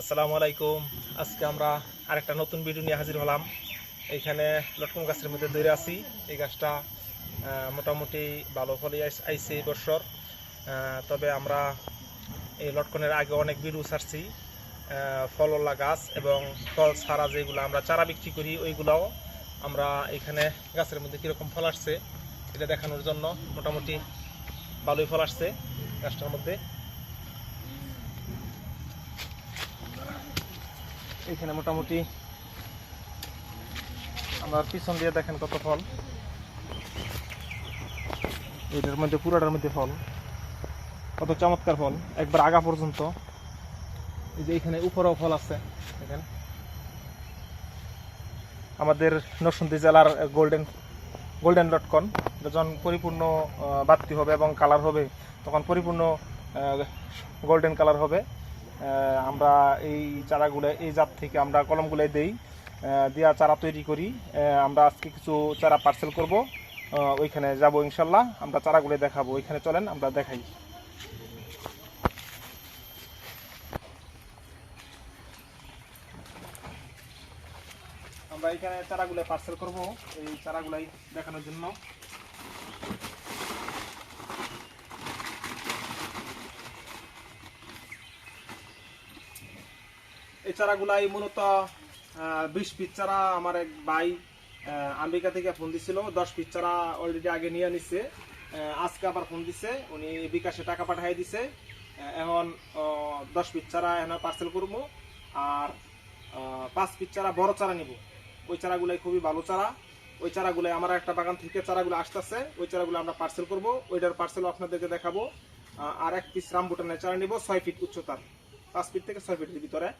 আসসালামু আলাইকুম। আজকে আমরা আরেকটা নতুন ভিডিও নিয়ে হাজির হলাম। এইখানে লটকন গাছের মধ্যে ধরে আছি। এই গাছটা মোটামুটি ভালো ফলই আইছে এই বছর। তবে আমরা এই লটকনের আগে অনেক ভিডিও ছাড়ছি, ফলওয়ালা গাছ এবং ফল ছাড়া যেগুলো আমরা চারা বিক্রি করি ওইগুলাও আমরা এখানে গাছের মধ্যে কীরকম ফল আসছে এটা দেখানোর জন্য। মোটামুটি ভালোই ফল আসছে গাছটার মধ্যে। এখানে মোটামুটি আমার পিছন দিয়ে দেখেন কত ফল, এটার মধ্যে পুরাটার মধ্যে ফল, কত চমৎকার ফল একবার আগা পর্যন্ত। এই যে এখানে উপরেও ফল আছে দেখেন। আমাদের নরসিংদী জেলার গোল্ডেন লটকন যখন পরিপূর্ণ বাতি হবে এবং কালার হবে তখন পরিপূর্ণ গোল্ডেন কালার হবে। আমরা এই চারাগুলো এই জাত থেকে আমরা কলমগুলো দেই, দিয়া চারা তৈরি করি। আমরা আজকে কিছু চারা পার্সেল করব, ওইখানে যাব ইনশাল্লাহ। আমরা চারাগুলো দেখাবো, ওইখানে চলেন আমরা দেখাই। আমরা এখানে চারাগুলো পার্সেল করব এই চারাগুলাই দেখানোর জন্য। এই চারাগুলাই মূলত 20 পিস চারা আমার এক ভাই আমেরিকা থেকে ফোন দিছিল। 10 পিস চারা অলরেডি আগে নিয়ে নিচ্ছে, আজকে আবার ফোন দিছে, উনি বিকাশে টাকা পাঠিয়ে দিছে। এখন 10 পিস চারা এখন পার্সেল করবো, আর 5 পিস চারা বড় চারা নিব। ওই চারাগুলাই খুবই ভালো চারা। ওই চারাগুলাই আমার একটা বাগান থেকে চারাগুলো আসতেছে, ওই চারাগুলো আমরা পার্সেল করব। ওইটার পার্সেল আপনাদেরকে দেখাবো। আর 1 পিস রামবুটানের চারা নিব 6 ফিট উচ্চতার, 5 ফিট থেকে 6 ফিটের ভিতরে।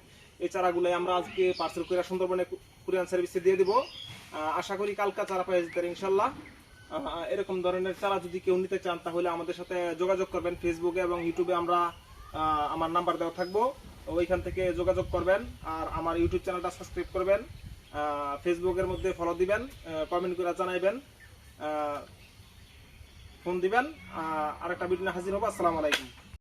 এই চারাগুলোই আমরা আজকে পার্সেল করে সুন্দরবনে কুরিয়ার সার্ভিসে দিয়ে দিব। আশা করি কালকা চারা পেয়ে যেতে ইনশাল্লাহ। এরকম ধরনের চারা যদি কেউ নিতে চান তাহলে আমাদের সাথে যোগাযোগ করবেন। ফেসবুকে এবং ইউটিউবে আমার নাম্বার দেওয়া থাকবো, ওইখান থেকে যোগাযোগ করবেন। আর আমার ইউটিউব চ্যানেলটা সাবস্ক্রাইব করবেন, ফেসবুকের মধ্যে ফলো দিবেন, কমেন্ট করে জানাইবেন, ফোন দিবেন। আরেকটা ভিডিও হাজির হবো। আসসালামু আলাইকুম।